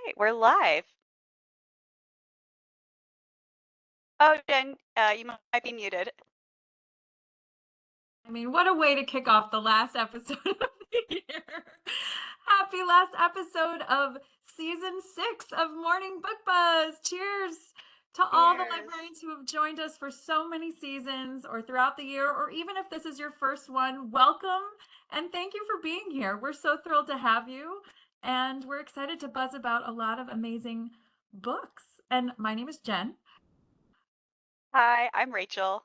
Right, we're live. Oh, Jen, you might be muted. I mean, what a way to kick off the last episode of the year. Happy last episode of season 6 of Morning Book Buzz. Cheers to all the Cheers. librarians who have joined us for so many seasons or throughout the year, or even if this is your first one, welcome and thank you for being here. We're so thrilled to have you, and we're excited to buzz about a lot of amazing books. And my name is Jen. Hi, I'm Rachel.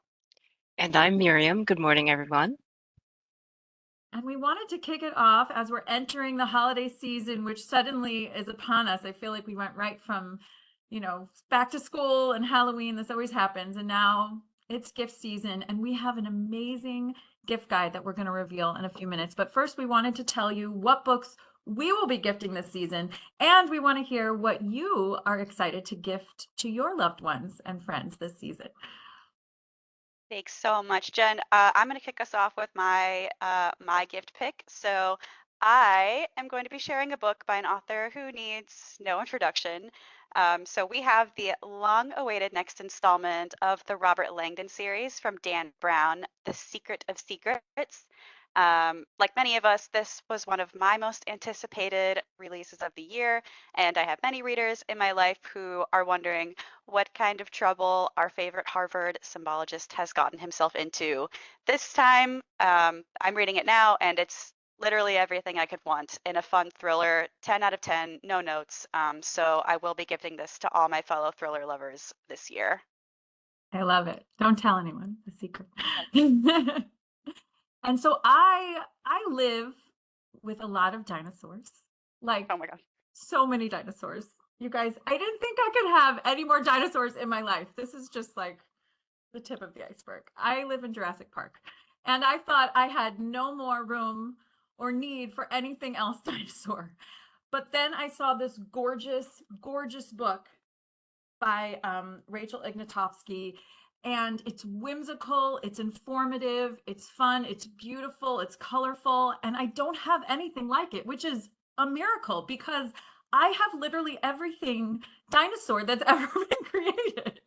And I'm Miriam. Good morning, everyone. And we wanted to kick it off as we're entering the holiday season, which suddenly is upon us. I feel like we went right from, back to school and Halloween. This always happens. And now it's gift season. And we have an amazing gift guide that we're going to reveal in a few minutes. But first, we wanted to tell you what books we will be gifting this season. And we want to hear what you are excited to gift to your loved ones and friends this season. Thanks so much, Jen. I'm going to kick us off with my gift pick. So I am going to be sharing a book by an author who needs no introduction. So we have the long-awaited next installment of the Robert Langdon series from Dan Brown, The Secret of Secrets. Like many of us, this was one of my most anticipated releases of the year, and I have many readers in my life who are wondering what kind of trouble our favorite Harvard symbologist has gotten himself into. This time, I'm reading it now, and it's literally everything I could want in a fun thriller, 10 out of 10, no notes. So I will be gifting this to all my fellow thriller lovers this year. I love it. Don't tell anyone the secret. And so I live with a lot of dinosaurs, like Oh my gosh. so many dinosaurs. You guys, I didn't think I could have any more dinosaurs in my life. This is just like the tip of the iceberg. I live in Jurassic Park, and I thought I had no more room or need for anything else dinosaur. But then I saw this gorgeous, gorgeous book by Rachel Ignatowski. And it's whimsical, it's informative, it's fun, it's beautiful, it's colorful. And I don't have anything like it, which is a miracle because I have literally everything dinosaur that's ever been created.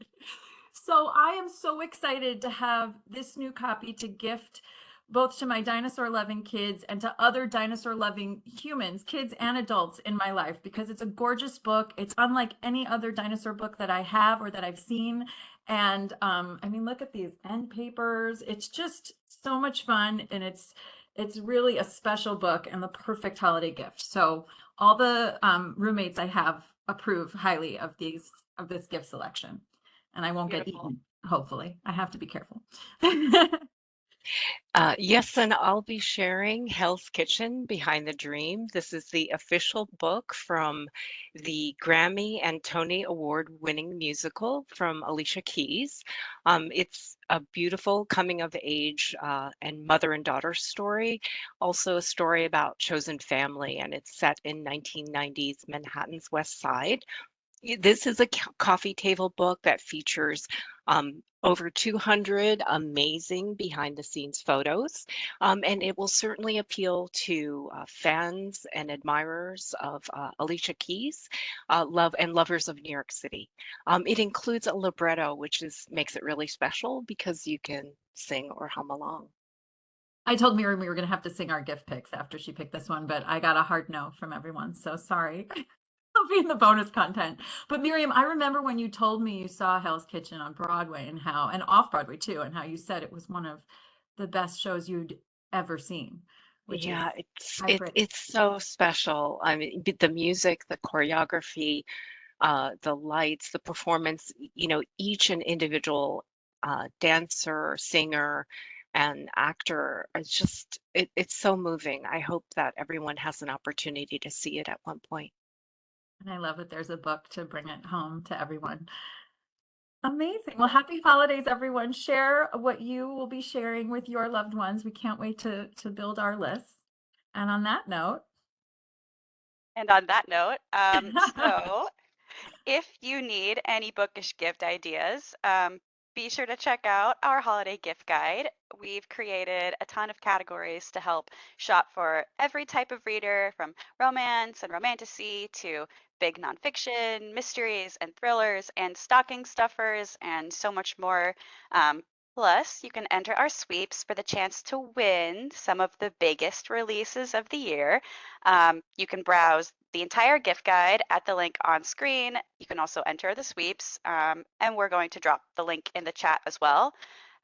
So I am so excited to have this new copy to gift both to my dinosaur loving kids and to other dinosaur loving humans, kids and adults in my life, because it's a gorgeous book. It's unlike any other dinosaur book that I have or that I've seen. And I mean, look at these end papers. It's just so much fun, and it's really a special book and the perfect holiday gift. So all the roommates I have approve highly of this gift selection, and I won't get Beautiful. eaten. Hopefully, I have to be careful. Yes, and I'll be sharing Hell's Kitchen Behind the Dream. This is the official book from the Grammy and Tony Award winning musical from Alicia Keys. It's a beautiful coming of age and mother and daughter story, also a story about chosen family, and it's set in 1990s Manhattan's West Side. This is a coffee table book that features over 200 amazing behind the scenes photos, and it will certainly appeal to fans and admirers of Alicia Keys, lovers of New York City. It includes a libretto, which makes it really special because you can sing or hum along. I told Miriam we were going to have to sing our gift picks after she picked this one, but I got a hard no from everyone. So sorry. I'll be in the bonus content. But Miriam, I remember when you told me you saw Hell's Kitchen on Broadway and off Broadway too, and how you said it was one of the best shows you'd ever seen, which is Yeah, it's high it, praise. it's so special. I mean, the music, the choreography, the lights, the performance, each and individual dancer, singer, and actor is it's so moving. I hope that everyone has an opportunity to see it at one point. And I love that there's a book to bring it home to everyone. Amazing. Well, happy holidays, everyone. Share what you will be sharing with your loved ones. We can't wait to build our list. And on that note, And on that note, so if you need any bookish gift ideas, Be sure to check out our holiday gift guide. We've created a ton of categories to help shop for every type of reader, from romance and romantasy to big nonfiction, mysteries and thrillers, and stocking stuffers, and so much more. Um, Plus, you can enter our sweeps for the chance to win some of the biggest releases of the year. You can browse the entire gift guide at the link on screen. You can also enter the sweeps, and we're going to drop the link in the chat as well.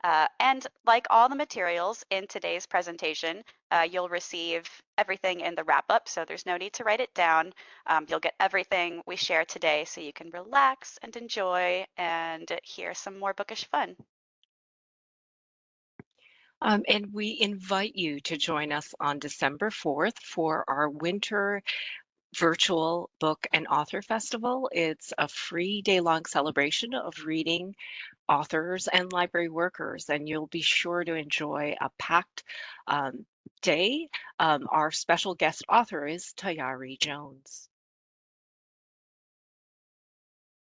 And like all the materials in today's presentation, you'll receive everything in the wrap up, so there's no need to write it down. You'll get everything we share today so you can relax and enjoy and hear some more bookish fun. And we invite you to join us on December 4th for our winter virtual book and author festival. It's a free day-long celebration of reading authors and library workers, and you'll be sure to enjoy a packed day. Our special guest author is Tayari Jones.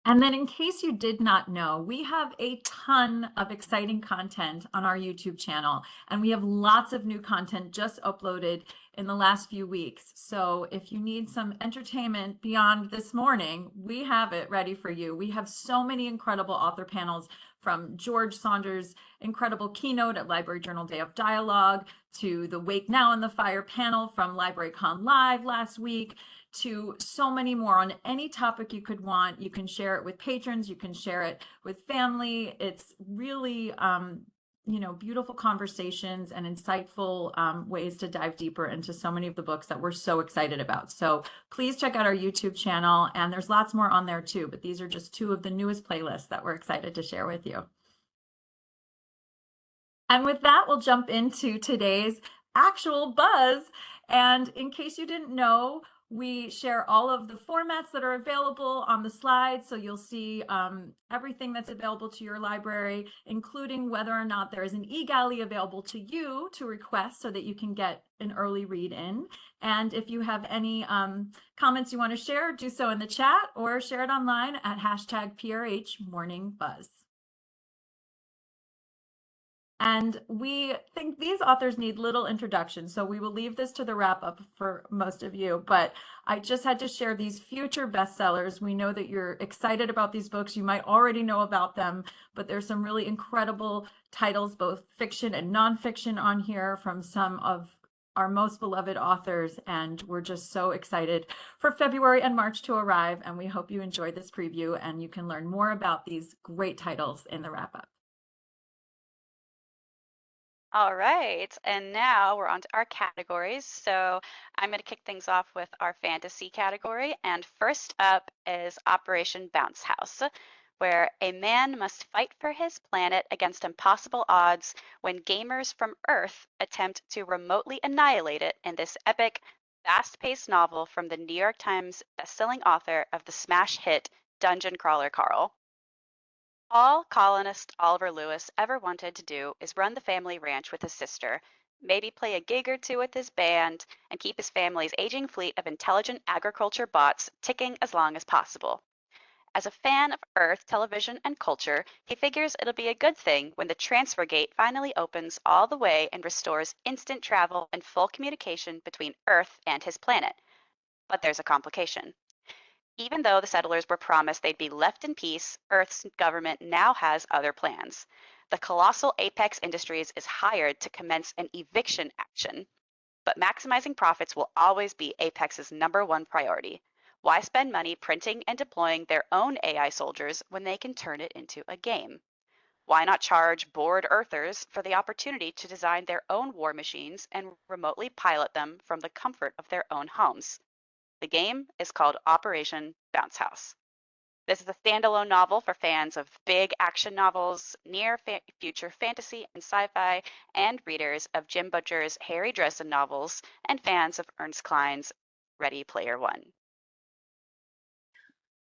And then, in case you did not know, we have a ton of exciting content on our YouTube channel, and we have lots of new content just uploaded in the last few weeks. So if you need some entertainment beyond this morning, we have it ready for you. We have so many incredible author panels, from George Saunders' incredible keynote at Library Journal Day of Dialogue, to the Wake Now in the Fire panel from LibraryCon Live last week, to so many more on any topic you could want. You can share it with patrons, you can share it with family. It's really, beautiful conversations and insightful ways to dive deeper into so many of the books that we're so excited about. So please check out our YouTube channel, and there's lots more on there too, but these are just two of the newest playlists that we're excited to share with you. And with that, we'll jump into today's actual buzz. And in case you didn't know, we share all of the formats that are available on the slide. So you'll see everything that's available to your library, including whether or not there is an eGalley available to you to request so that you can get an early read in. And if you have any comments you want to share, do so in the chat or share it online at #PRHMorningBuzz. And we think these authors need little introduction, so we will leave this to the wrap up for most of you. But I just had to share these future bestsellers. We know that you're excited about these books. You might already know about them, but there's some really incredible titles, both fiction and nonfiction, on here from some of our most beloved authors. And we're just so excited for February and March to arrive. And we hope you enjoyed this preview, and you can learn more about these great titles in the wrap up. All right, and now we're on to our categories. So I'm going to kick things off with our fantasy category. And first up is Operation Bounce House, where a man must fight for his planet against impossible odds when gamers from Earth attempt to remotely annihilate it in this epic, fast-paced novel from the New York Times bestselling author of the smash hit Dungeon Crawler Carl. All colonist Oliver Lewis ever wanted to do is run the family ranch with his sister, maybe play a gig or two with his band, and keep his family's aging fleet of intelligent agriculture bots ticking as long as possible. As a fan of Earth, television, and culture, he figures it'll be a good thing when the transfer gate finally opens all the way and restores instant travel and full communication between Earth and his planet. But there's a complication. Even though the settlers were promised they'd be left in peace, Earth's government now has other plans. The colossal Apex Industries is hired to commence an eviction action. But maximizing profits will always be Apex's #1 priority. Why spend money printing and deploying their own AI soldiers when they can turn it into a game? Why not charge bored Earthers for the opportunity to design their own war machines and remotely pilot them from the comfort of their own homes? The game is called Operation Bounce House. This is a standalone novel for fans of big action novels, near-future fantasy and sci-fi, and readers of Jim Butcher's Harry Dresden novels, and fans of Ernst Cline's Ready Player One.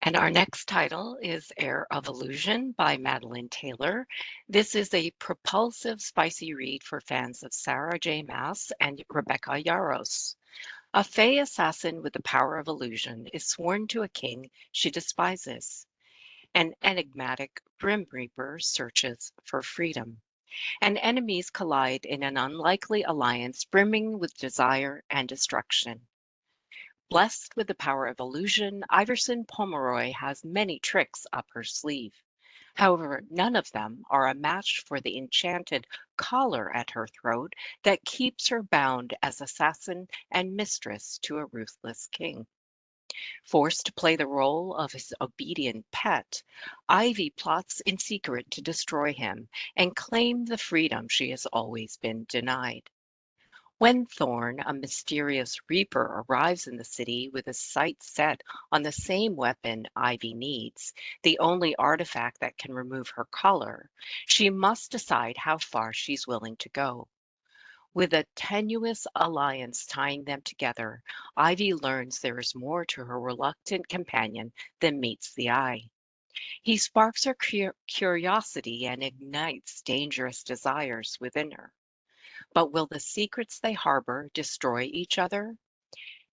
And our next title is Air of Illusion by Madeline Taylor. This is a propulsive, spicy read for fans of Sarah J. Maas and Rebecca Yarros. A fey assassin with the power of illusion is sworn to a king she despises. An enigmatic Grim Reaper searches for freedom, and enemies collide in an unlikely alliance brimming with desire and destruction. Blessed with the power of illusion, Iverson Pomeroy has many tricks up her sleeve. However, none of them are a match for the enchanted collar at her throat that keeps her bound as assassin and mistress to a ruthless king. Forced to play the role of his obedient pet, Ivy plots in secret to destroy him and claim the freedom she has always been denied. When Thorn, a mysterious reaper, arrives in the city with his sights set on the same weapon Ivy needs, the only artifact that can remove her color, she must decide how far she's willing to go. With a tenuous alliance tying them together, Ivy learns there is more to her reluctant companion than meets the eye. He sparks her curiosity and ignites dangerous desires within her. But will the secrets they harbor destroy each other?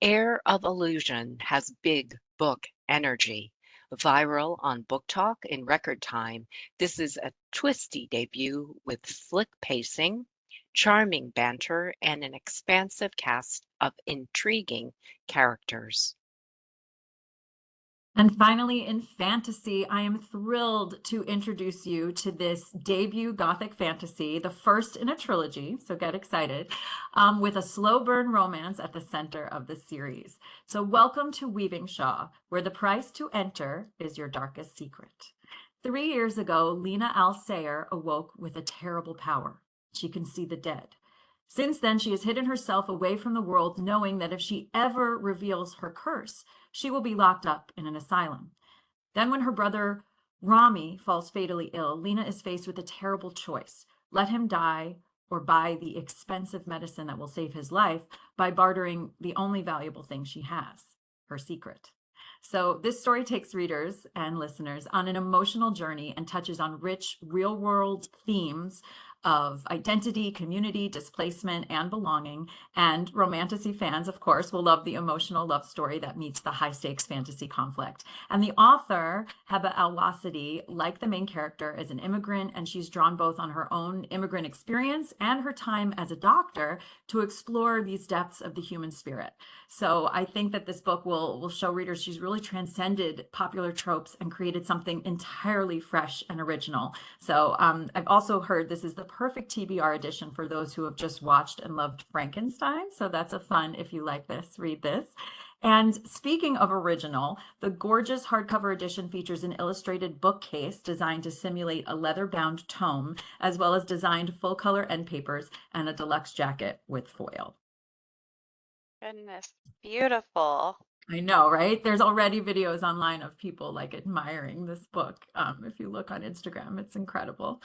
Air of Illusion has big book energy. Viral on Book Talk in record time, this is a twisty debut with slick pacing, charming banter, and an expansive cast of intriguing characters. And finally, in fantasy, I am thrilled to introduce you to this debut Gothic fantasy, the first in a trilogy, so get excited, with a slow burn romance at the center of the series. So welcome to Weaving Shaw, where the price to enter is your darkest secret. 3 years ago, Lena Alsayer awoke with a terrible power. She can see the dead. Since then, she has hidden herself away from the world, knowing that if she ever reveals her curse, she will be locked up in an asylum. Then, when her brother Rami falls fatally ill, Lena is faced with a terrible choice: let him die or buy the expensive medicine that will save his life by bartering the only valuable thing she has, her secret. So, this story takes readers and listeners on an emotional journey and touches on rich, real world themes of identity, community, displacement, and belonging. And romantasy fans, of course, will love the emotional love story that meets the high stakes fantasy conflict. And the author, Heba Al-Wasiti, like the main character, is an immigrant, and she's drawn both on her own immigrant experience and her time as a doctor to explore these depths of the human spirit. So I think that this book will show readers she's really transcended popular tropes and created something entirely fresh and original. So I've also heard this is the perfect TBR edition for those who have just watched and loved Frankenstein. So that's a fun, if you like this, read this. And speaking of original, the gorgeous hardcover edition features an illustrated bookcase designed to simulate a leather-bound tome, as well as designed full-color end papers and a deluxe jacket with foil. Goodness, beautiful. I know, right? There's already videos online of people like admiring this book. If you look on Instagram, it's incredible.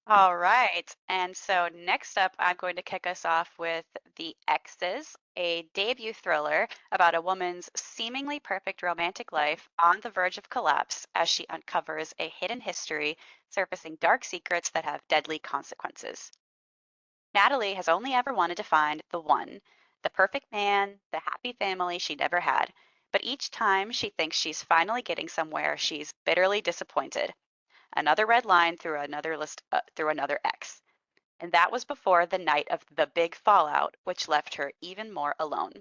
All right. And so next up, I'm going to kick us off with The X's, a debut thriller about a woman's seemingly perfect romantic life on the verge of collapse as she uncovers a hidden history, surfacing dark secrets that have deadly consequences. Natalie has only ever wanted to find the one, the perfect man, the happy family she never had. But each time she thinks she's finally getting somewhere, she's bitterly disappointed. Another red line through another X. And that was before the night of the big fallout, which left her even more alone.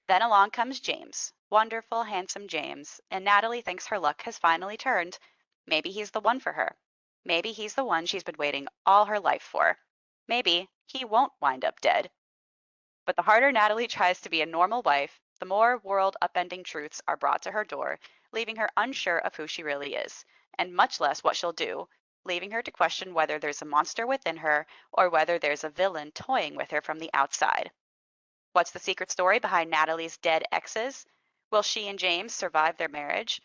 Then along comes James, wonderful, handsome James, and Natalie thinks her luck has finally turned. Maybe he's the one for her. Maybe he's the one she's been waiting all her life for. Maybe he won't wind up dead. But the harder Natalie tries to be a normal wife, the more world upending truths are brought to her door, leaving her unsure of who she really is, and much less what she'll do, leaving her to question whether there's a monster within her or whether there's a villain toying with her from the outside. What's the secret story behind Natalie's dead exes? Will she and James survive their marriage?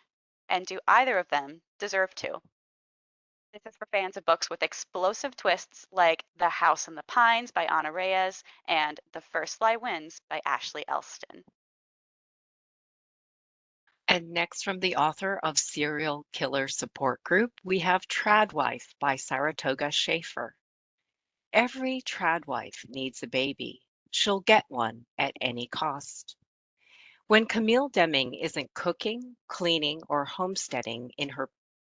And do either of them deserve to? This is for fans of books with explosive twists like The House in the Pines by Anna Reyes and The First Lie Wins by Ashley Elston. And next, from the author of Serial Killer Support Group, we have Tradwife by Saratoga Schaefer. Every tradwife needs a baby. She'll get one at any cost. When Camille Deming isn't cooking, cleaning, or homesteading in her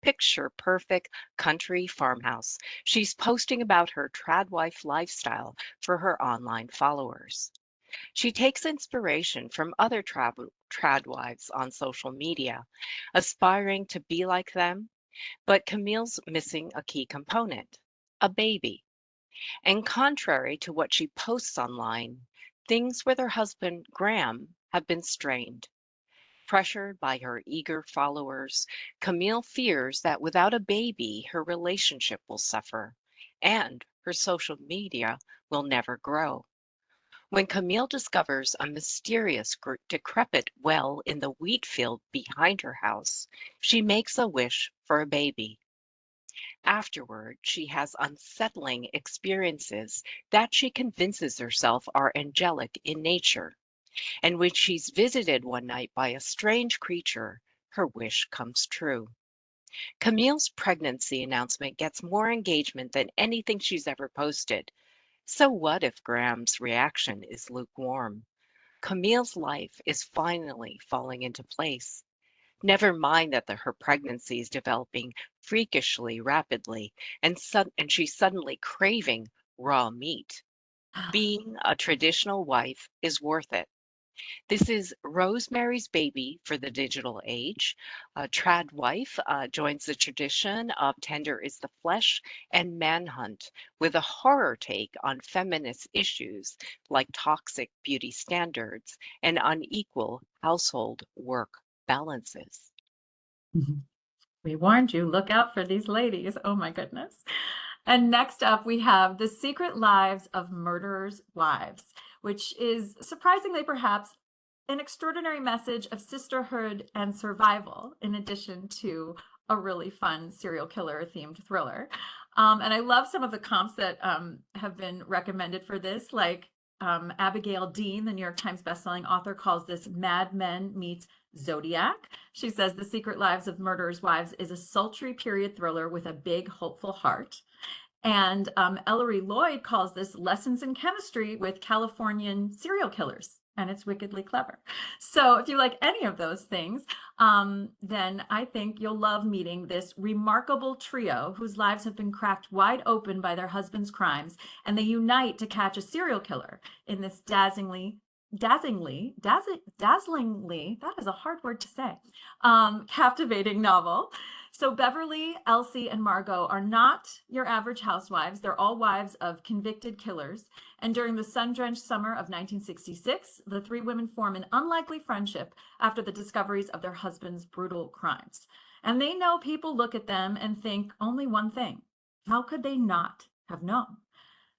picture perfect country farmhouse, she's posting about her tradwife lifestyle for her online followers. She takes inspiration from other tradwives on social media, aspiring to be like them, but Camille's missing a key component, a baby. And contrary to what she posts online, things with her husband Graham have been strained. Pressured by her eager followers, Camille fears that without a baby, her relationship will suffer and her social media will never grow. When Camille discovers a mysterious decrepit well in the wheat field behind her house, she makes a wish for a baby. Afterward, she has unsettling experiences that she convinces herself are angelic in nature. And when she's visited one night by a strange creature, her wish comes true. Camille's pregnancy announcement gets more engagement than anything she's ever posted. So what if Graham's reaction is lukewarm? Camille's life is finally falling into place. Never mind that her pregnancy is developing freakishly rapidly and she's suddenly craving raw meat. Being a traditional wife is worth it. This is Rosemary's Baby for the digital age. Trad Wife joins the tradition of Tender is the Flesh and Manhunt with a horror take on feminist issues like toxic beauty standards and unequal household work balances. We warned you, look out for these ladies. Oh my goodness. And next up, we have The Secret Lives of Murderers' Wives, which is surprisingly perhaps an extraordinary message of sisterhood and survival, in addition to a really fun serial killer themed thriller. And I love some of the comps that have been recommended for this, like Abigail Dean, the New York Times bestselling author, calls this Mad Men meets Zodiac. She says The Secret Lives of Murderers' Wives is a sultry period thriller with a big, hopeful heart. And Ellery Lloyd calls this Lessons in Chemistry with Californian Serial Killers. And it's wickedly clever. So if you like any of those things, then I think you'll love meeting this remarkable trio whose lives have been cracked wide open by their husband's crimes, and they unite to catch a serial killer in this dazzlingly, that is a hard word to say, captivating novel. So Beverly, Elsie, and Margot are not your average housewives. They're all wives of convicted killers. And during the sun-drenched summer of 1966, the three women form an unlikely friendship after the discoveries of their husbands' brutal crimes. And they know people look at them and think only one thing: how could they not have known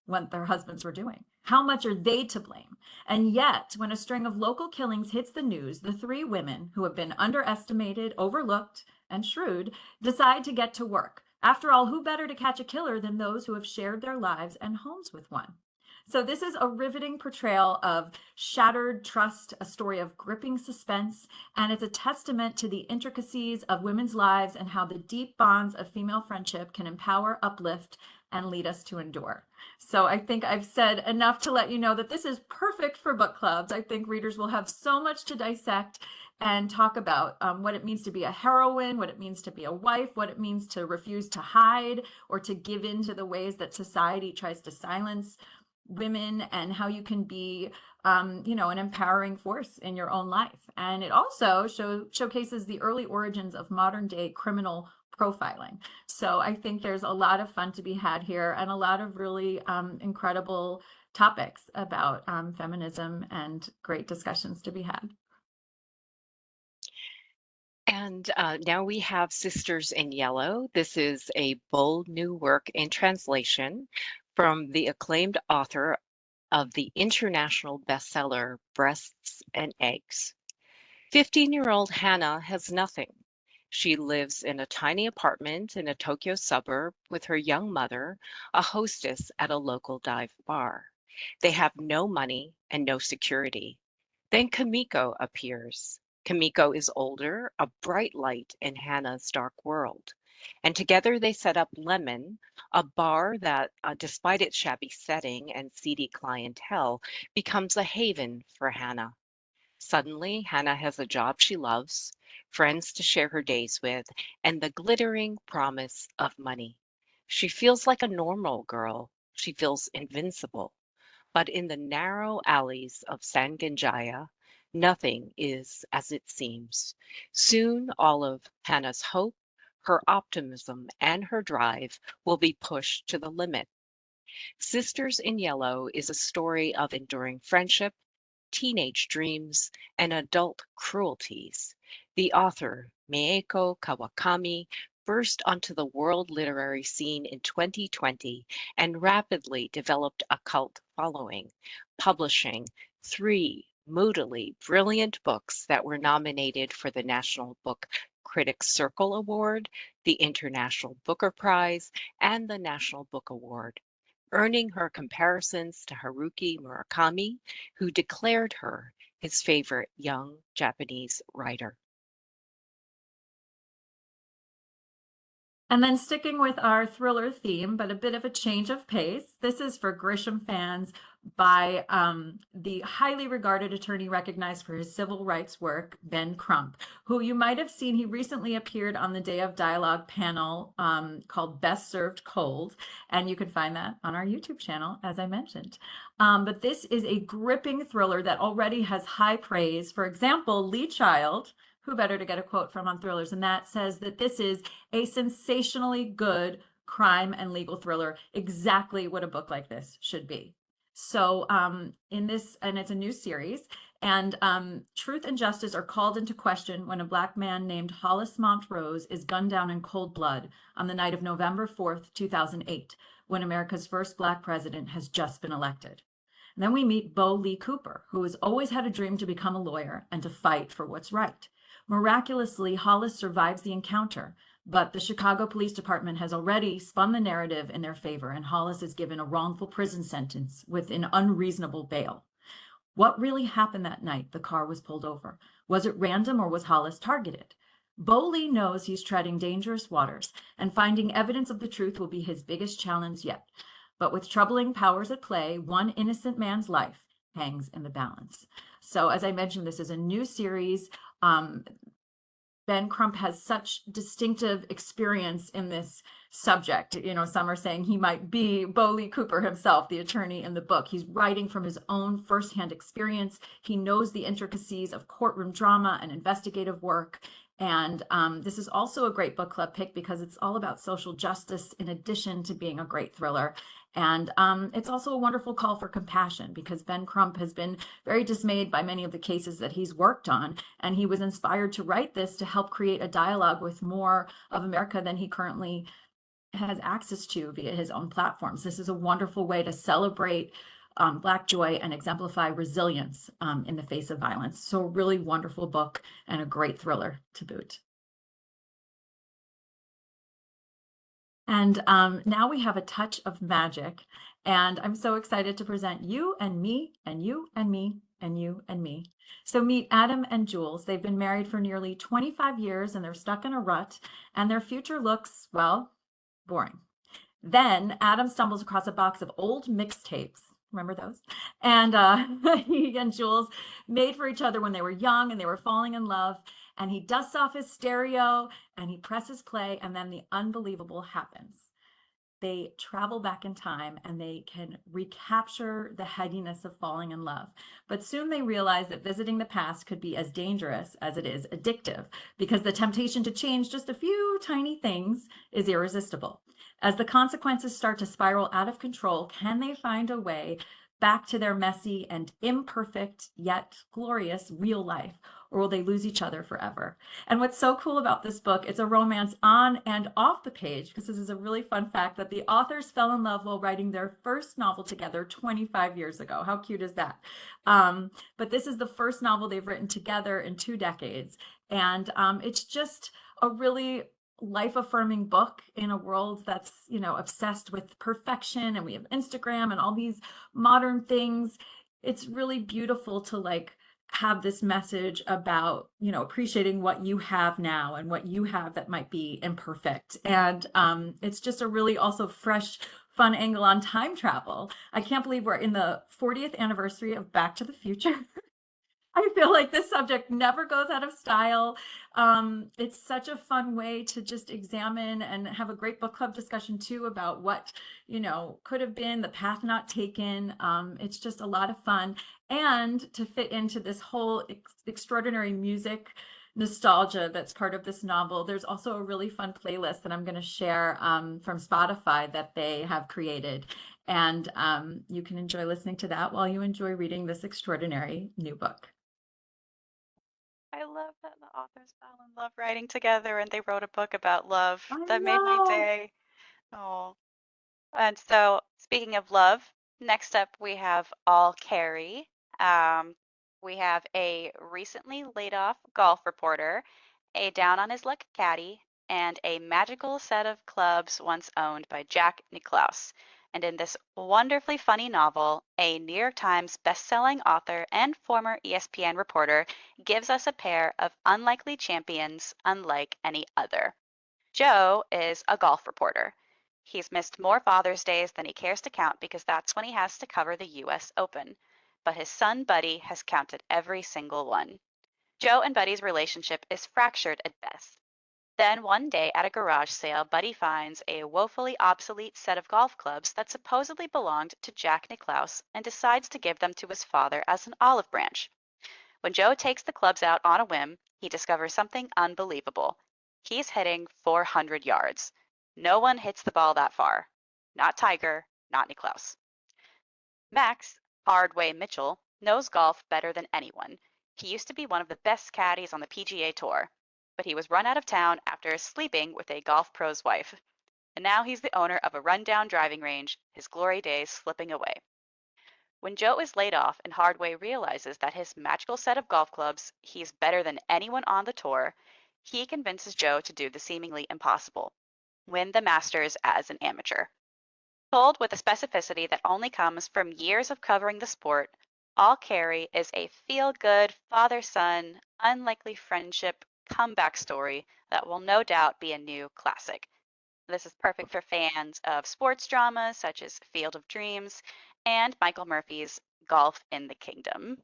what their husbands were doing? How much are they to blame? And yet, when a string of local killings hits the news, the three women, who have been underestimated, overlooked, and shrewd, decide to get to work. After all, who better to catch a killer than those who have shared their lives and homes with one? So this is a riveting portrayal of shattered trust, a story of gripping suspense, and it's a testament to the intricacies of women's lives and how the deep bonds of female friendship can empower, uplift, and lead us to endure. So I think I've said enough to let you know that this is perfect for book clubs. I think readers will have so much to dissect and talk about what it means to be a heroine, what it means to be a wife, what it means to refuse to hide or to give in to the ways that society tries to silence women, and how you can be an empowering force in your own life. And it also showcases the early origins of modern day criminal profiling. So I think there's a lot of fun to be had here, and a lot of really incredible topics about feminism, and great discussions to be had. And now we have Sisters in Yellow. This is a bold new work in translation from the acclaimed author of the international bestseller Breasts and Eggs. 15-year-old Hannah has nothing. She lives in a tiny apartment in a Tokyo suburb with her young mother, a hostess at a local dive bar. They have no money and no security. Then Kamiko appears. Kamiko is older, a bright light in Hannah's dark world. And together they set up Lemon, a bar that, despite its shabby setting and seedy clientele, becomes a haven for Hannah. Suddenly, Hannah has a job she loves, friends to share her days with, and the glittering promise of money. She feels like a normal girl. She feels invincible. But in the narrow alleys of Sanganjaya, nothing is as it seems. Soon, all of Hannah's hope, her optimism, and her drive will be pushed to the limit. Sisters in Yellow is a story of enduring friendship, teenage dreams, and adult cruelties. The author, Mieko Kawakami, burst onto the world literary scene in 2020 and rapidly developed a cult following, publishing three moodily brilliant books that were nominated for the National Book Critics Circle Award, the International Booker Prize, and the National Book Award, earning her comparisons to Haruki Murakami, who declared her his favorite young Japanese writer. And then sticking with our thriller theme, but a bit of a change of pace. This is for Grisham fans by the highly regarded attorney recognized for his civil rights work, Ben Crump, who you might have seen. He recently appeared on the Day of Dialogue panel called Best Served Cold. And you can find that on our YouTube channel, as I mentioned. But this is a gripping thriller that already has high praise. For example, Lee Child, who better to get a quote from on Thrillers, and that says that this is a sensationally good crime and legal thriller, exactly what a book like this should be. So in this, and it's a new series, and truth and justice are called into question when a Black man named Hollis Montrose is gunned down in cold blood on the night of November 4th, 2008, when America's first Black president has just been elected. And then we meet Bo Lee Cooper, who has always had a dream to become a lawyer and to fight for what's right. Miraculously, Hollis survives the encounter, but the Chicago Police Department has already spun the narrative in their favor, and Hollis is given a wrongful prison sentence with an unreasonable bail. What really happened that night the car was pulled over? Was it random or was Hollis targeted? Bowley knows he's treading dangerous waters, and finding evidence of the truth will be his biggest challenge yet. But with troubling powers at play, one innocent man's life hangs in the balance. So as I mentioned, this is a new series. Ben Crump has such distinctive experience in this subject. You know, some are saying he might be Bo Lee Cooper himself, the attorney in the book. He's writing from his own firsthand experience. He knows the intricacies of courtroom drama and investigative work. And this is also a great book club pick because it's all about social justice in addition to being a great thriller. And it's also a wonderful call for compassion because Ben Crump has been very dismayed by many of the cases that he's worked on. And he was inspired to write this to help create a dialogue with more of America than he currently has access to via his own platforms. This is a wonderful way to celebrate Black joy and exemplify resilience in the face of violence. So a really wonderful book and a great thriller to boot. And now we have a touch of magic. And I'm so excited to present you and me and you and me and you and me. So meet Adam and Jules. They've been married for nearly 25 years and they're stuck in a rut and their future looks, well, boring. Then Adam stumbles across a box of old mixtapes. Remember those? And he and Jules made for each other when they were young and they were falling in love. And he dusts off his stereo and he presses play, and then the unbelievable happens. They travel back in time and they can recapture the headiness of falling in love. But soon they realize that visiting the past could be as dangerous as it is addictive because the temptation to change just a few tiny things is irresistible. As the consequences start to spiral out of control, can they find a way back to their messy and imperfect yet glorious real life? Or will they lose each other forever? And what's so cool about this book, it's a romance on and off the page, because this is a really fun fact that the authors fell in love while writing their first novel together 25 years ago. How cute is that? But this is the first novel they've written together in 2 decades. And it's just a really life-affirming book in a world that's, you know, obsessed with perfection, and we have Instagram and all these modern things. It's really beautiful to like have this message about, you know, appreciating what you have now and what you have that might be imperfect. And it's just a really also fresh, fun angle on time travel. I can't believe we're in the 40th anniversary of Back to the Future. I feel like this subject never goes out of style. It's such a fun way to just examine and have a great book club discussion too about what, could have been the path not taken. It's just a lot of fun. And to fit into this whole extraordinary music nostalgia that's part of this novel, there's also a really fun playlist that I'm going to share from Spotify that they have created. And you can enjoy listening to that while you enjoy reading this extraordinary new book. I love that the authors fell in love writing together and they wrote a book about love. I That made my know. day. Oh. And so, speaking of love, next up we have All Carry. We have a recently laid off golf reporter, a down on his luck caddy, and a magical set of clubs once owned by Jack Nicklaus. And in this wonderfully funny novel, a New York Times bestselling author and former ESPN reporter gives us a pair of unlikely champions unlike any other. Joe is a golf reporter. He's missed more Father's Days than he cares to count because that's when he has to cover the US Open. But his son Buddy has counted every single one. Joe and Buddy's relationship is fractured at best. Then one day at a garage sale, Buddy finds a woefully obsolete set of golf clubs that supposedly belonged to Jack Nicklaus and decides to give them to his father as an olive branch. When Joe takes the clubs out on a whim, he discovers something unbelievable. He's hitting 400 yards. No one hits the ball that far. Not Tiger, not Nicklaus. Max Hardway Mitchell knows golf better than anyone. He used to be one of the best caddies on the PGA Tour, but he was run out of town after sleeping with a golf pro's wife. And now he's the owner of a rundown driving range, his glory days slipping away. When Joe is laid off and Hardway realizes that his magical set of golf clubs, he's better than anyone on the tour, he convinces Joe to do the seemingly impossible, win the Masters as an amateur. Told with a specificity that only comes from years of covering the sport, All Carry is a feel-good father-son, unlikely friendship comeback story that will no doubt be a new classic. This is perfect for fans of sports dramas such as Field of Dreams and Michael Murphy's Golf in the Kingdom.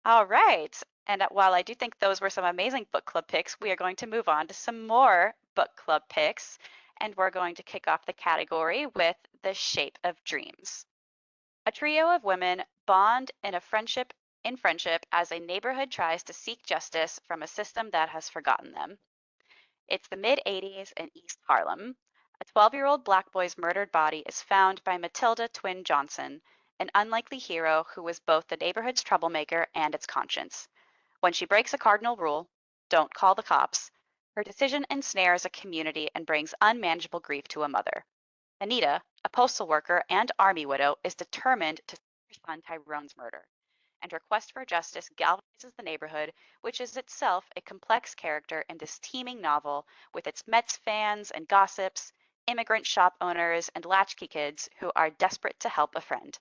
All right. And while I do think those were some amazing book club picks, we are going to move on to some more book club picks. And we're going to kick off the category with The Shape of Dreams. A trio of women bond in friendship as a neighborhood tries to seek justice from a system that has forgotten them. It's the mid-80s in East Harlem. A 12-year-old black boy's murdered body is found by Matilda Twin Johnson, an unlikely hero who was both the neighborhood's troublemaker and its conscience. When she breaks a cardinal rule, don't call the cops, her decision ensnares a community and brings unmanageable grief to a mother. Anita, a postal worker and army widow, is determined to stop her son Tyrone's murder, and her quest for justice galvanizes the neighborhood, which is itself a complex character in this teeming novel with its Mets fans and gossips, immigrant shop owners, and latchkey kids who are desperate to help a friend.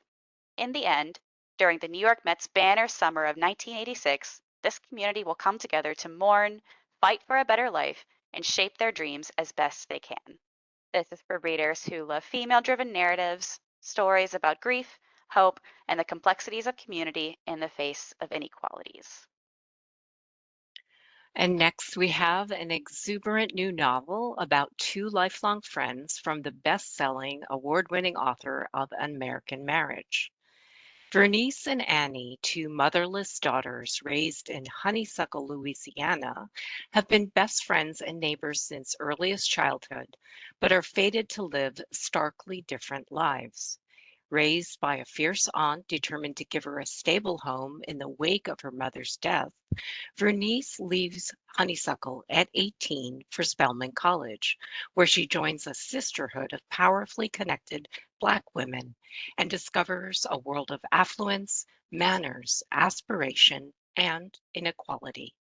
In the end, during the New York Mets banner summer of 1986, this community will come together to mourn, fight for a better life, and shape their dreams as best they can. This is for readers who love female-driven narratives, stories about grief, hope, and the complexities of community in the face of inequalities. And next, we have an exuberant new novel about two lifelong friends from the best-selling, award-winning author of An American Marriage. Vernice and Annie, two motherless daughters raised in Honeysuckle, Louisiana, have been best friends and neighbors since earliest childhood, but are fated to live starkly different lives. Raised by a fierce aunt determined to give her a stable home in the wake of her mother's death, Vernice leaves Honeysuckle at 18 for Spelman College, where she joins a sisterhood of powerfully connected Black women and discovers a world of affluence, manners, aspiration, and inequality.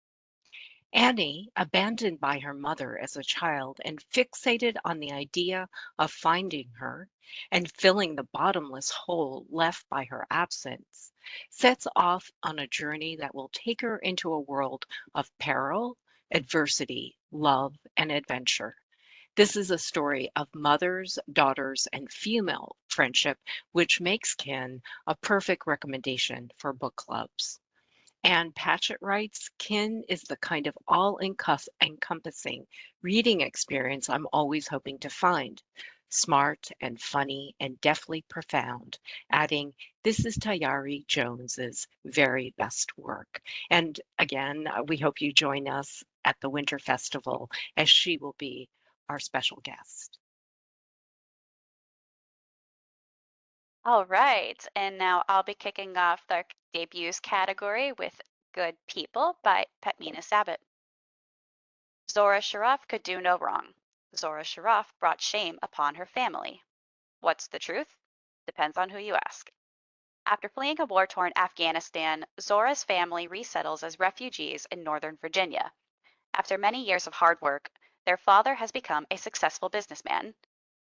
Annie, abandoned by her mother as a child and fixated on the idea of finding her and filling the bottomless hole left by her absence, sets off on a journey that will take her into a world of peril, adversity, love, and adventure. This is a story of mothers, daughters, and female friendship, which makes Kin a perfect recommendation for book clubs. And Patchett writes, Kin is the kind of all-encompassing reading experience I'm always hoping to find. Smart and funny and deftly profound, adding, this is Tayari Jones's very best work. And again, we hope you join us at the Winter Festival as she will be our special guest. All right, and now I'll be kicking off the debuts category with Good People by Petmina Sabat. Zora Sharaf could do no wrong. Zora Sharaf brought shame upon her family. What's the truth? Depends on who you ask. After fleeing a war-torn Afghanistan, Zora's family resettles as refugees in Northern Virginia. After many years of hard work, their father has become a successful businessman.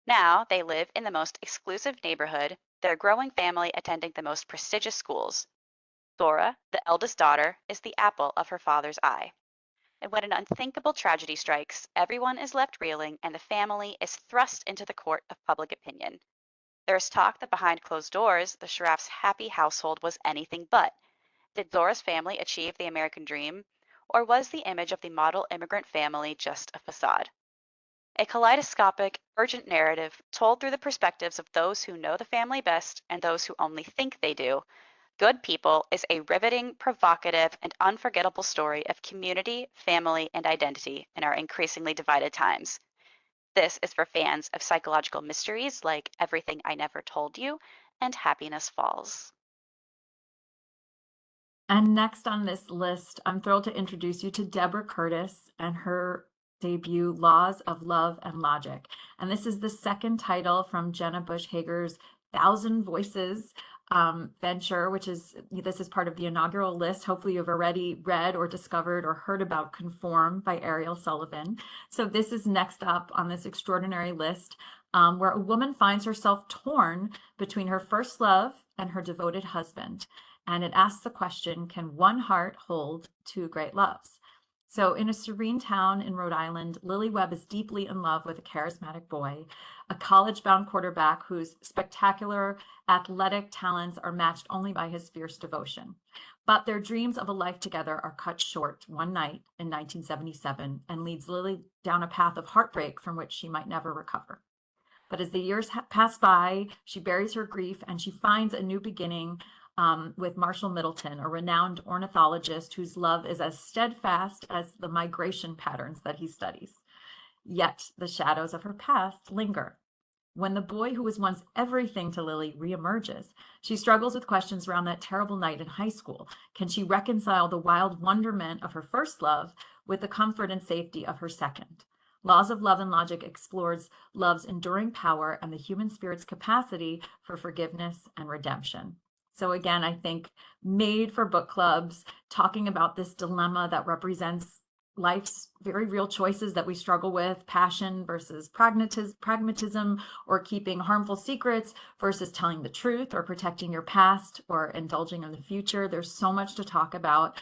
Now they live in the most exclusive neighborhood, their growing family attending the most prestigious schools. Zora, the eldest daughter, is the apple of her father's eye. And when an unthinkable tragedy strikes, everyone is left reeling and the family is thrust into the court of public opinion. There is talk that behind closed doors, the Sharaf's happy household was anything but. Did Zora's family achieve the American dream? Or was the image of the model immigrant family just a facade? A kaleidoscopic, urgent narrative told through the perspectives of those who know the family best and those who only think they do. Good People is a riveting, provocative, and unforgettable story of community, family, and identity in our increasingly divided times. This is for fans of psychological mysteries like Everything I Never Told You and Happiness Falls. And next on this list, I'm thrilled to introduce you to Deborah Curtis and her debut, Laws of Love and Logic. And this is the second title from Jenna Bush Hager's Thousand Voices venture, this is part of the inaugural list. Hopefully you've already read or discovered or heard about Conform by Ariel Sullivan. So this is next up on this extraordinary list, where a woman finds herself torn between her first love and her devoted husband. And it asks the question, can one heart hold two great loves? So in a serene town in Rhode Island, Lily Webb is deeply in love with a charismatic boy, a college-bound quarterback whose spectacular athletic talents are matched only by his fierce devotion. But their dreams of a life together are cut short one night in 1977 and leads Lily down a path of heartbreak from which she might never recover. But as the years pass by, she buries her grief and she finds a new beginning with Marshall Middleton, a renowned ornithologist whose love is as steadfast as the migration patterns that he studies. Yet the shadows of her past linger. When the boy who was once everything to Lily reemerges, she struggles with questions around that terrible night in high school. Can she reconcile the wild wonderment of her first love with the comfort and safety of her second? Laws of Love and Logic explores love's enduring power and the human spirit's capacity for forgiveness and redemption. So again, I think made for book clubs, talking about this dilemma that represents life's very real choices that we struggle with, passion versus pragmatism, or keeping harmful secrets versus telling the truth, or protecting your past or indulging in the future. There's so much to talk about.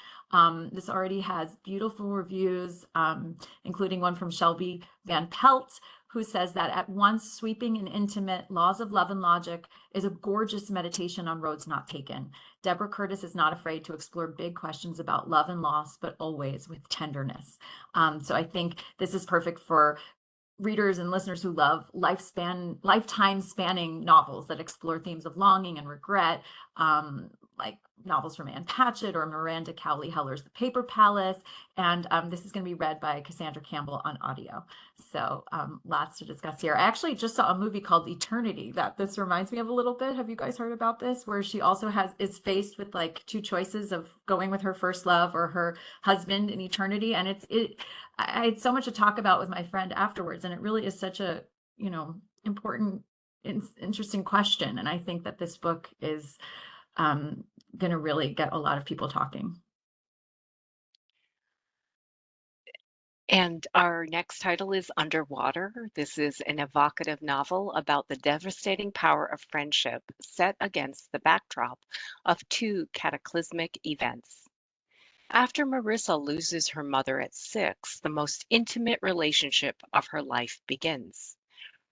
This already has beautiful reviews, including one from Shelby Van Pelt, who says that at once sweeping and intimate, Laws of Love and Logic is a gorgeous meditation on roads not taken. Deborah Curtis is not afraid to explore big questions about love and loss, but always with tenderness. So I think this is perfect for readers and listeners who love lifetime spanning novels that explore themes of longing and regret, like novels from Ann Patchett or Miranda Cowley Heller's The Paper Palace. And this is going to be read by Cassandra Campbell on audio. So lots to discuss here. I actually just saw a movie called Eternity that this reminds me of a little bit. Have you guys heard about this? Where she also is faced with like two choices of going with her first love or her husband in eternity. And I had so much to talk about with my friend afterwards. And it really is such a, important, interesting question. And I think that this book is going to really get a lot of people talking. And our next title is Underwater. This is an evocative novel about the devastating power of friendship set against the backdrop of two cataclysmic events. After Marissa loses her mother at 6, the most intimate relationship of her life begins.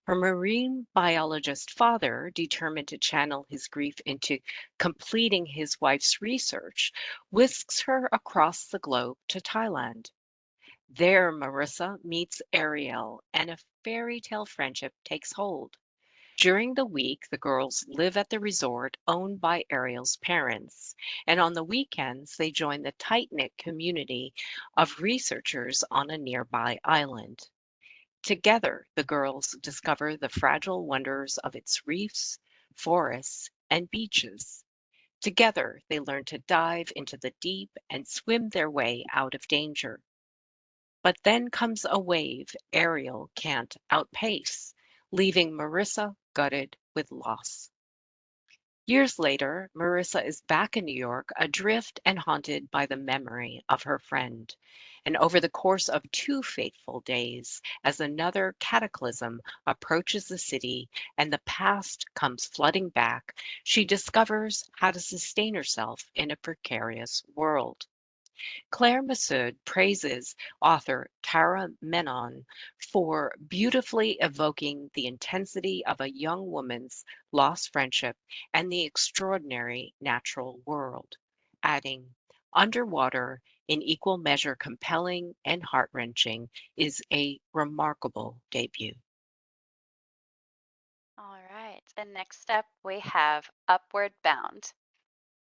Her marine biologist father, determined to channel his grief into completing his wife's research, whisks her across the globe to Thailand. There, Marissa meets Ariel, and a fairy tale friendship takes hold. During the week, the girls live at the resort owned by Ariel's parents, and on the weekends, they join the tight knit community of researchers on a nearby island. Together, the girls discover the fragile wonders of its reefs, forests, and beaches. Together, they learn to dive into the deep and swim their way out of danger. But then comes a wave Ariel can't outpace, leaving Marissa gutted with loss. Years later, Marissa is back in New York, adrift and haunted by the memory of her friend. And over the course of 2 fateful days, as another cataclysm approaches the city and the past comes flooding back, she discovers how to sustain herself in a precarious world. Claire Massoud praises author Tara Menon for beautifully evoking the intensity of a young woman's lost friendship and the extraordinary natural world, adding, Underwater, in equal measure compelling and heart wrenching, is a remarkable debut. All right. And next up, we have Upward Bound.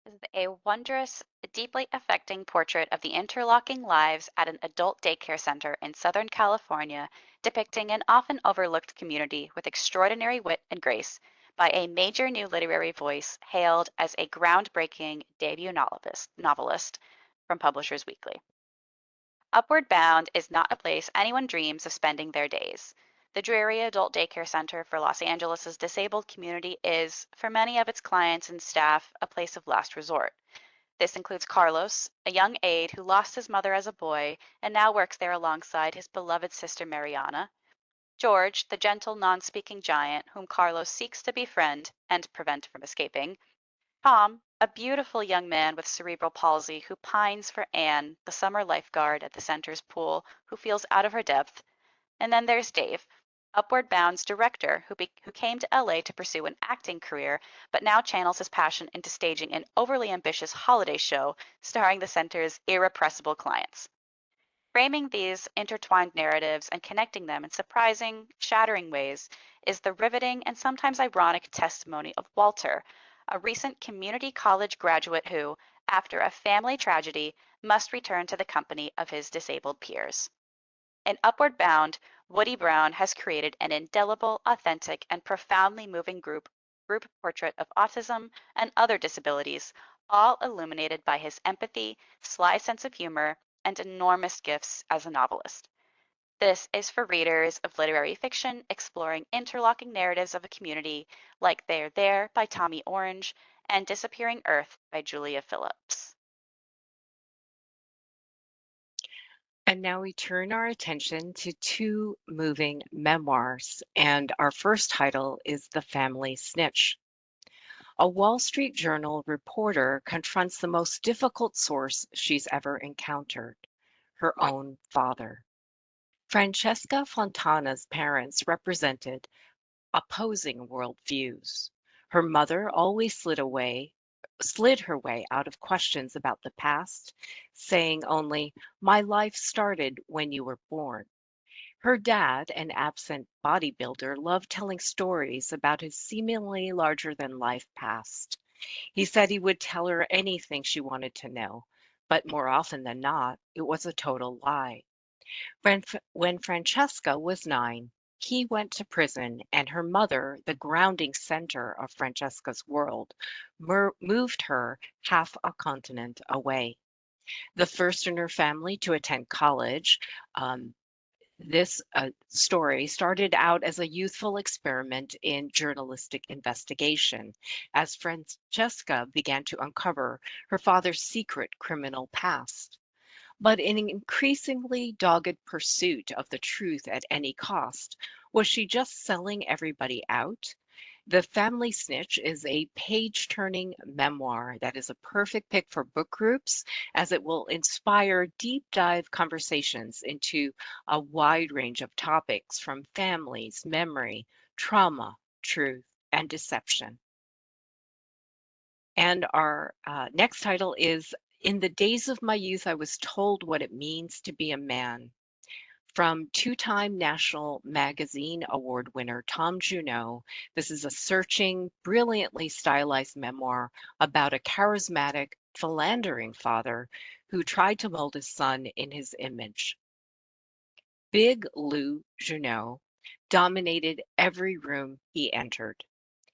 This is a wondrous, deeply affecting portrait of the interlocking lives at an adult daycare center in Southern California, depicting an often overlooked community with extraordinary wit and grace by a major new literary voice hailed as a groundbreaking debut novelist from Publishers Weekly. Upward Bound is not a place anyone dreams of spending their days. The dreary adult daycare center for Los Angeles' disabled community is, for many of its clients and staff, a place of last resort. This includes Carlos, a young aide who lost his mother as a boy and now works there alongside his beloved sister Mariana; George, the gentle, non-speaking giant whom Carlos seeks to befriend and prevent from escaping; Tom, a beautiful young man with cerebral palsy who pines for Anne, the summer lifeguard at the center's pool, who feels out of her depth; and then there's Dave, Upward Bound's director, who came to LA to pursue an acting career, but now channels his passion into staging an overly ambitious holiday show starring the center's irrepressible clients. Framing these intertwined narratives and connecting them in surprising, shattering ways is the riveting and sometimes ironic testimony of Walter, a recent community college graduate who, after a family tragedy, must return to the company of his disabled peers. In Upward Bound, Woody Brown has created an indelible, authentic, and profoundly moving group portrait of autism and other disabilities, all illuminated by his empathy, sly sense of humor, and enormous gifts as a novelist. This is for readers of literary fiction exploring interlocking narratives of a community like They're There by Tommy Orange and Disappearing Earth by Julia Phillips. And now we turn our attention to 2 moving memoirs, and our first title is The Family Snitch. A Wall Street Journal reporter confronts the most difficult source she's ever encountered, her own father. Francesca Fontana's parents represented opposing worldviews. Her mother always slid her way out of questions about the past, saying only, "My life started when you were born." Her dad, an absent bodybuilder, loved telling stories about his seemingly larger than life past. He said he would tell her anything she wanted to know, but more often than not, it was a total lie. When Francesca was 9, he went to prison, and her mother, the grounding center of Francesca's world, moved her half a continent away. The first in her family to attend college, um, this story started out as a youthful experiment in journalistic investigation as Francesca began to uncover her father's secret criminal past. But in an increasingly dogged pursuit of the truth at any cost, was she just selling everybody out? The Family Snitch is a page-turning memoir that is a perfect pick for book groups as it will inspire deep dive conversations into a wide range of topics from families, memory, trauma, truth, and deception. And our next title is In the Days of My Youth, I Was Told What It Means to Be a Man. From two-time National Magazine Award winner Tom Junot, this is a searching, brilliantly stylized memoir about a charismatic, philandering father who tried to mold his son in his image. Big Lou Junot dominated every room he entered.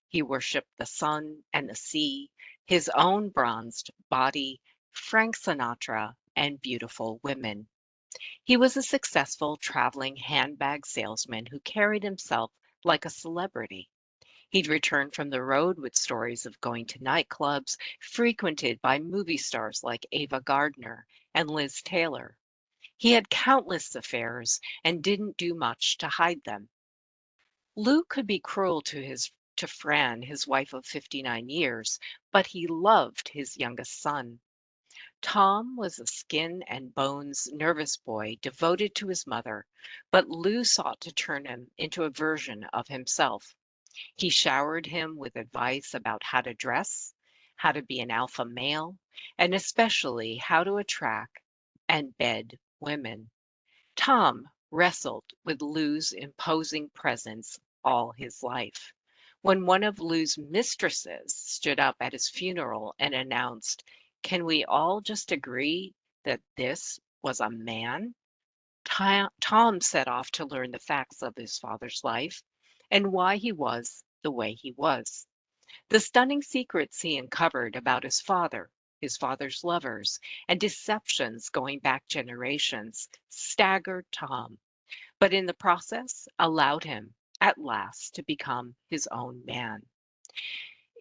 He worshipped the sun and the sea, his own bronzed body, Frank Sinatra, and beautiful women. He was a successful traveling handbag salesman who carried himself like a celebrity. He'd return from the road with stories of going to nightclubs frequented by movie stars like Ava Gardner and Liz Taylor. He had countless affairs and didn't do much to hide them. Lou could be cruel to Fran, his wife of 59 years, but he loved his youngest son. Tom was a skin and bones nervous boy devoted to his mother, but Lou sought to turn him into a version of himself. He showered him with advice about how to dress, how to be an alpha male, and especially how to attract and bed women. Tom wrestled with Lou's imposing presence all his life. When one of Lou's mistresses stood up at his funeral and announced, "Can we all just agree that this was a man?" Tom set off to learn the facts of his father's life and why he was the way he was. The stunning secrets he uncovered about his father's lovers, and deceptions going back generations staggered Tom, but in the process allowed him, at last, to become his own man.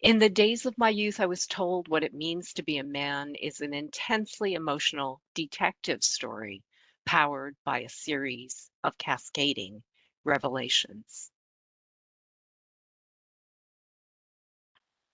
In the Days of My Youth, I Was Told What It Means to Be a Man is an intensely emotional detective story powered by a series of cascading revelations.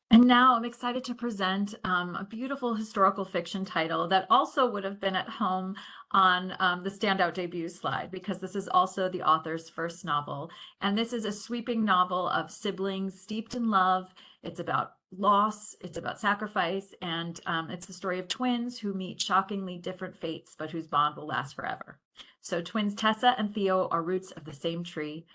And now I'm excited to present a beautiful historical fiction title that also would have been at home on the standout debut slide, because this is also the author's first novel. And this is a sweeping novel of siblings steeped in love. It's about loss, it's about sacrifice, and it's the story of twins who meet shockingly different fates, but whose bond will last forever. So twins Tessa and Theo are roots of the same tree,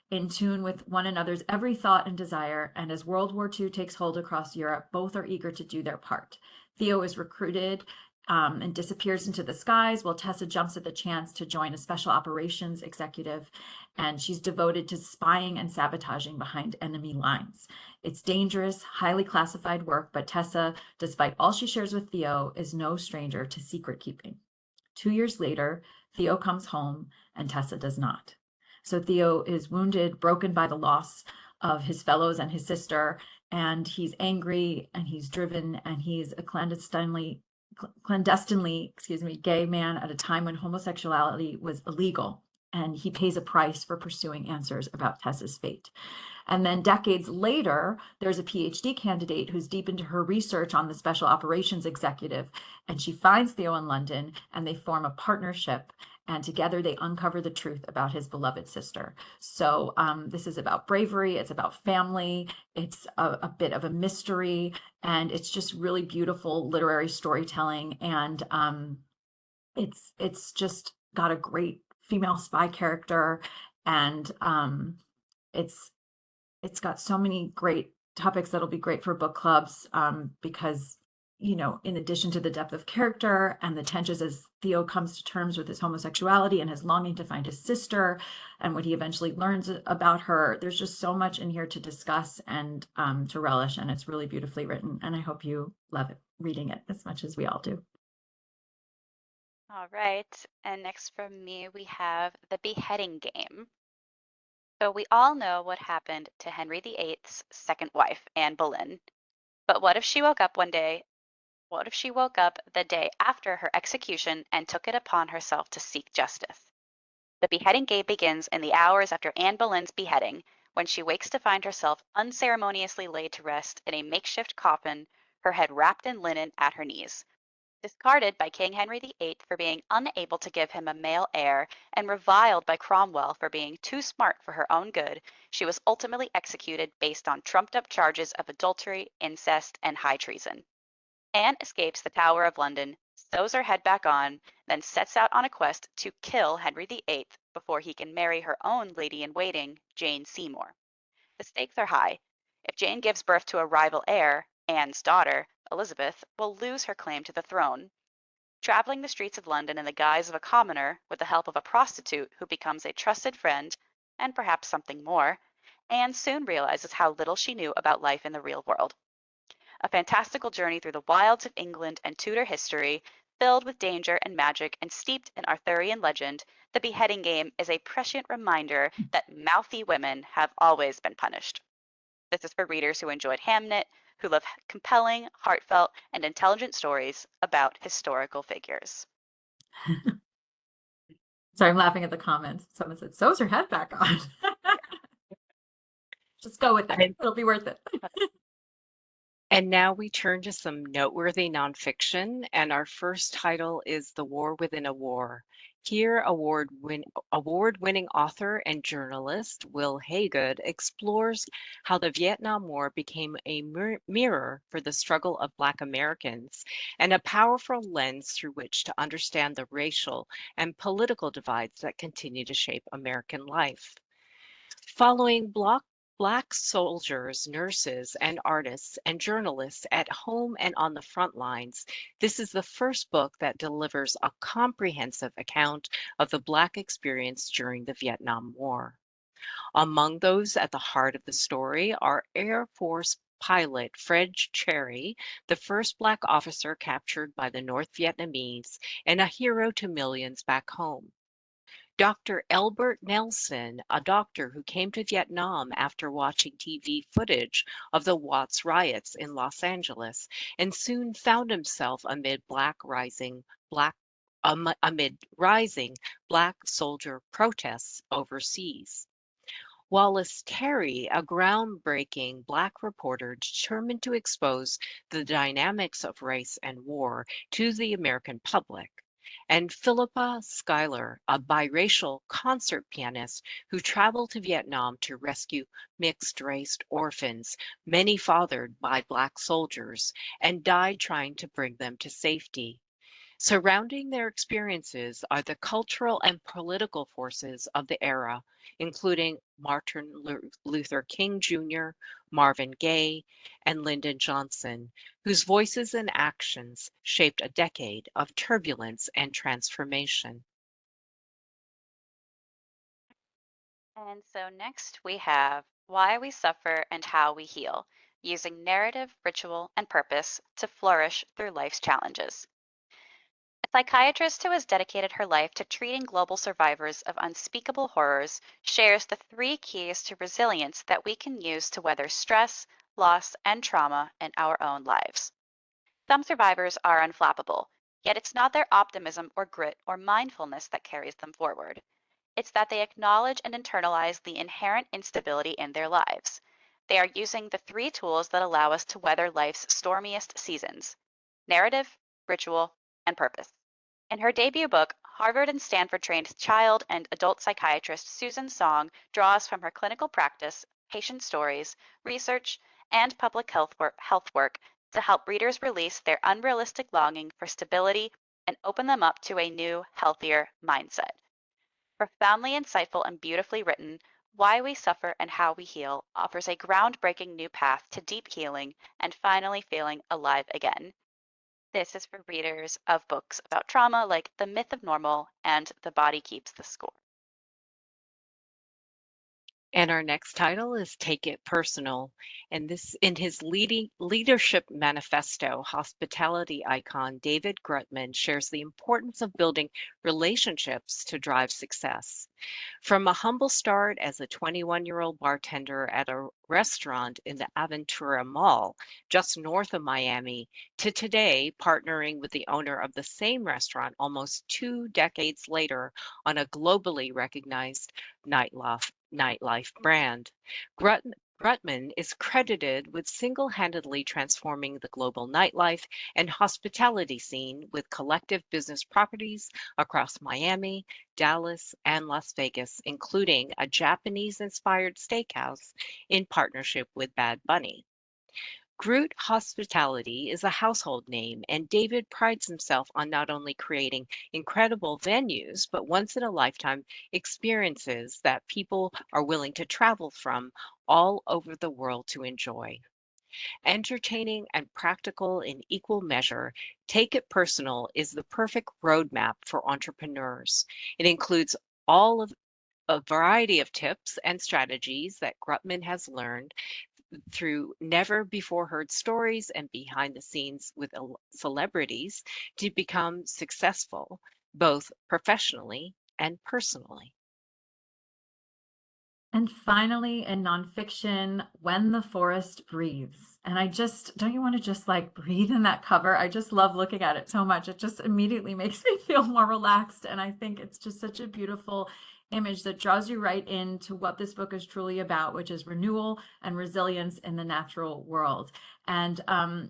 in tune with one another's every thought and desire, and as World War II takes hold across Europe, both are eager to do their part. Theo is recruited and disappears into the skies, while Tessa jumps at the chance to join a special operations executive, and she's devoted to spying and sabotaging behind enemy lines. It's dangerous, highly classified work, but Tessa, despite all she shares with Theo, is no stranger to secret keeping. 2 years later, Theo comes home, and Tessa does not. So Theo is wounded, broken by the loss of his fellows and his sister, and he's angry and he's driven, and he's a clandestinely, gay man at a time when homosexuality was illegal. And he pays a price for pursuing answers about Tessa's fate. And then decades later, there's a PhD candidate who's deep into her research on the special operations executive, and she finds Theo in London, and they form a partnership, and together they uncover the truth about his beloved sister. So this is about bravery, it's about family, it's a bit of a mystery, and it's just really beautiful literary storytelling. And it's just got a great female spy character, and it's got so many great topics that'll be great for book clubs, because, you know, in addition to the depth of character and the tensions as Theo comes to terms with his homosexuality and his longing to find his sister and what he eventually learns about her, there's just so much in here to discuss and to relish, and it's really beautifully written, and I hope you love it, reading it as much as we all do. All right. And next from me, we have The Beheading Game. So we all know what happened to Henry VIII's second wife, Anne Boleyn. But what if she woke up one day? What if she woke up the day after her execution and took it upon herself to seek justice? The beheading game begins in the hours after Anne Boleyn's beheading, when she wakes to find herself unceremoniously laid to rest in a makeshift coffin, her head wrapped in linen at her knees. Discarded by King Henry VIII for being unable to give him a male heir, and reviled by Cromwell for being too smart for her own good, she was ultimately executed based on trumped-up charges of adultery, incest, and high treason. Anne escapes the Tower of London, sews her head back on, then sets out on a quest to kill Henry VIII before he can marry her own lady-in-waiting, Jane Seymour. The stakes are high. If Jane gives birth to a rival heir, Anne's daughter, Elizabeth, will lose her claim to the throne. Traveling the streets of London in the guise of a commoner with the help of a prostitute who becomes a trusted friend, and perhaps something more, Anne soon realizes how little she knew about life in the real world. A fantastical journey through the wilds of England and Tudor history, filled with danger and magic and steeped in Arthurian legend, The Beheading Game is a prescient reminder that mouthy women have always been punished. This is for readers who enjoyed Hamnet, who love compelling, heartfelt, and intelligent stories about historical figures. Sorry, I'm laughing at the comments. Someone said, sews her head back on. Just go with it. It'll be worth it. And now we turn to some noteworthy nonfiction, and our first title is The War Within a War. Here, award-winning author and journalist Will Haygood explores how the Vietnam War became a mirror for the struggle of Black Americans and a powerful lens through which to understand the racial and political divides that continue to shape American life. Following Black soldiers, nurses, and artists and journalists at home and on the front lines, this is the first book that delivers a comprehensive account of the Black experience during the Vietnam War. Among those at the heart of the story are Air Force pilot Fred Cherry, the first Black officer captured by the North Vietnamese and a hero to millions back home. Dr. Elbert Nelson, a doctor who came to Vietnam after watching TV footage of the Watts riots in Los Angeles and soon found himself amid rising Black soldier protests overseas. Wallace Terry, a groundbreaking Black reporter determined to expose the dynamics of race and war to the American public, and Philippa Schuyler, a biracial concert pianist who traveled to Vietnam to rescue mixed-race orphans, many fathered by Black soldiers, and died trying to bring them to safety. Surrounding their experiences are the cultural and political forces of the era, including Martin Luther King Jr., Marvin Gaye, and Lyndon Johnson, whose voices and actions shaped a decade of turbulence and transformation. And so next we have Why We Suffer and How We Heal, using narrative, ritual, and purpose to flourish through life's challenges. A psychiatrist who has dedicated her life to treating global survivors of unspeakable horrors shares the 3 keys to resilience that we can use to weather stress, loss, and trauma in our own lives. Some survivors are unflappable, yet it's not their optimism or grit or mindfulness that carries them forward. It's that they acknowledge and internalize the inherent instability in their lives. They are using the 3 tools that allow us to weather life's stormiest seasons: narrative, ritual, and purpose. In her debut book, Harvard and Stanford trained child and adult psychiatrist Susan Song draws from her clinical practice, patient stories, research, and public health work to help readers release their unrealistic longing for stability and open them up to a new, healthier mindset. Profoundly insightful and beautifully written, Why We Suffer and How We Heal offers a groundbreaking new path to deep healing and finally feeling alive again. This is for readers of books about trauma like The Myth of Normal and The Body Keeps the Score. And our next title is Take It Personal. And this, in his leadership manifesto, hospitality icon David Grutman shares the importance of building relationships to drive success. From a humble start as a 21-year-old bartender at a restaurant in the Aventura Mall, just north of Miami, to today partnering with the owner of the same restaurant almost 2 decades later on a globally recognized nightlife nightlife brand. Grut- Grutman is credited with single-handedly transforming the global nightlife and hospitality scene with collective business properties across Miami, Dallas, and Las Vegas, including a Japanese-inspired steakhouse in partnership with Bad Bunny. Groot Hospitality is a household name, and David prides himself on not only creating incredible venues, but once in a lifetime experiences that people are willing to travel from all over the world to enjoy. Entertaining and practical in equal measure, Take It Personal is the perfect roadmap for entrepreneurs. It includes all of a variety of tips and strategies that Grutman has learned through never before heard stories and behind the scenes with celebrities to become successful, both professionally and personally. And finally, in nonfiction, When the Forest Breathes. And don't you want to just like breathe in that cover? I just love looking at it so much. It just immediately makes me feel more relaxed. And I think it's just such a beautiful image that draws you right into what this book is truly about, which is renewal and resilience in the natural world. And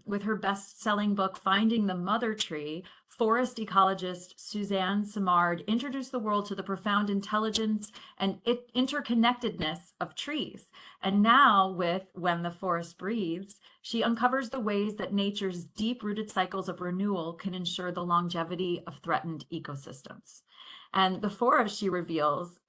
with her best-selling book, Finding the Mother Tree, forest ecologist Suzanne Simard introduced the world to the profound intelligence and interconnectedness of trees. And now with When the Forest Breathes, she uncovers the ways that nature's deep-rooted cycles of renewal can ensure the longevity of threatened ecosystems. And the forest, she reveals,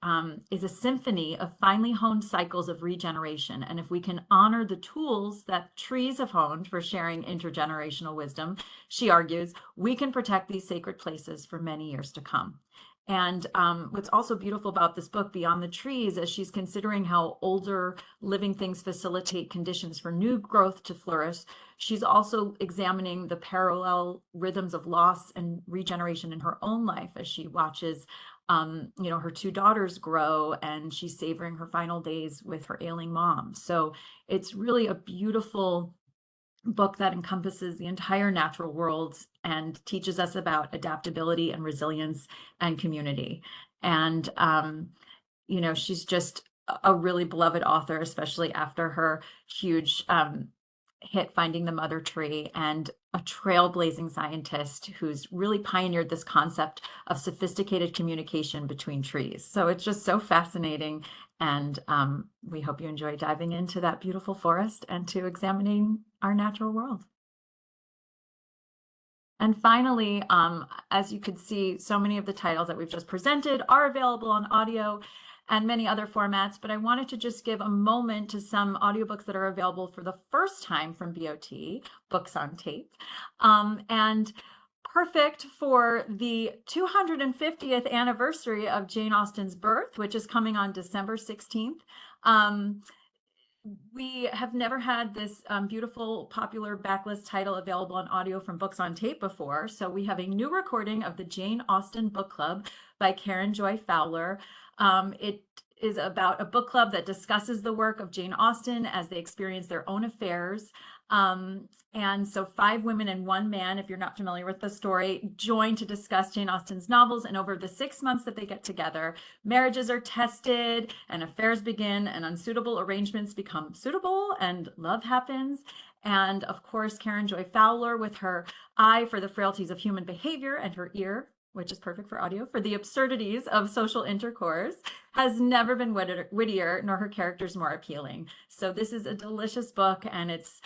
is a symphony of finely honed cycles of regeneration. And if we can honor the tools that trees have honed for sharing intergenerational wisdom, she argues, we can protect these sacred places for many years to come. And what's also beautiful about this book, Beyond the Trees, is she's considering how older living things facilitate conditions for new growth to flourish. She's also examining the parallel rhythms of loss and regeneration in her own life as she watches, her two daughters grow, and she's savoring her final days with her ailing mom. So it's really a beautiful book that encompasses the entire natural world and teaches us about adaptability and resilience and community. And, she's just a really beloved author, especially after her huge hit Finding the Mother Tree, and a trailblazing scientist who's really pioneered this concept of sophisticated communication between trees. So it's just so fascinating. And we hope you enjoy diving into that beautiful forest and to examining our natural world. And finally, as you could see, so many of the titles that we've just presented are available on audio and many other formats, but I wanted to just give a moment to some audiobooks that are available for the first time from BOT, Books on Tape. And perfect for the 250th anniversary of Jane Austen's birth, which is coming on December 16th. We have never had this beautiful, popular backlist title available on audio from Books on Tape before. So we have a new recording of the Jane Austen Book Club by Karen Joy Fowler. It is about a book club that discusses the work of Jane Austen as they experience their own affairs. And so 5 women and 1 man, if you're not familiar with the story, join to discuss Jane Austen's novels. And over the 6 months that they get together, marriages are tested and affairs begin, and unsuitable arrangements become suitable, and love happens. And of course, Karen Joy Fowler, with her eye for the frailties of human behavior and her ear, which is perfect for audio, for the absurdities of social intercourse, has never been wittier, nor her characters more appealing. So this is a delicious book, and it's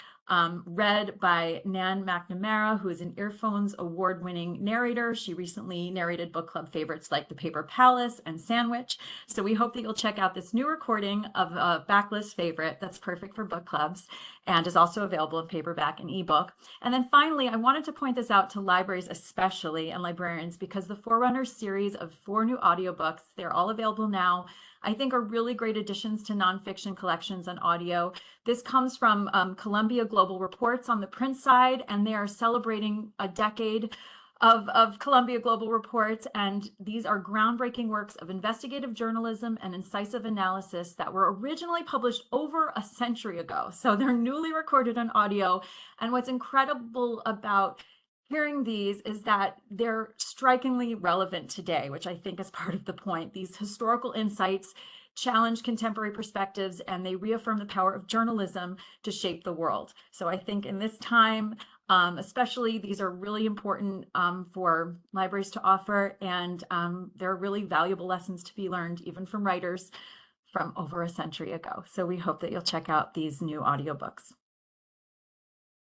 read by Nan McNamara, who is an Earphones award-winning narrator. She recently narrated book club favorites like The Paper Palace and Sandwich. So we hope that you'll check out this new recording of a backlist favorite that's perfect for book clubs and is also available in paperback and ebook. And then finally, I wanted to point this out to libraries especially, and librarians, because the Forerunner series of 4 new audiobooks, they're all available now, I think are really great additions to nonfiction collections on audio. This comes from Columbia Global Reports on the print side, and they are celebrating a decade of Columbia Global Reports, and these are groundbreaking works of investigative journalism and incisive analysis that were originally published over a century ago. So they're newly recorded on audio, and what's incredible about hearing these is that they're strikingly relevant today, which I think is part of the point. These historical insights challenge contemporary perspectives, and they reaffirm the power of journalism to shape the world. So I think in this time, especially, these are really important for libraries to offer, and they're really valuable lessons to be learned even from writers from over a century ago. So we hope that you'll check out these new audiobooks.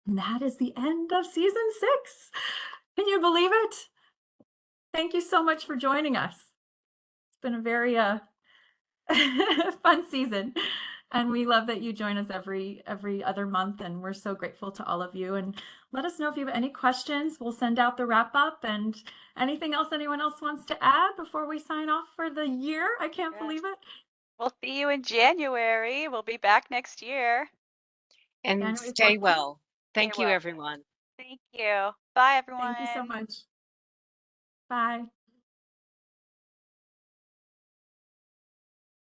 And that is the end of season 6. Can you believe it? Thank you so much for joining us. It's been a very fun season, and we love that you join us every other month, and we're so grateful to all of you. And let us know if you have any questions. We'll send out the wrap up, and anything else anyone else wants to add before we sign off for the year. I can't believe it. We'll see you in January. We'll be back next year. And January stay 14th. well. Thank Stay you, well. everyone. Thank you. Bye, everyone. Thank you so much. Bye.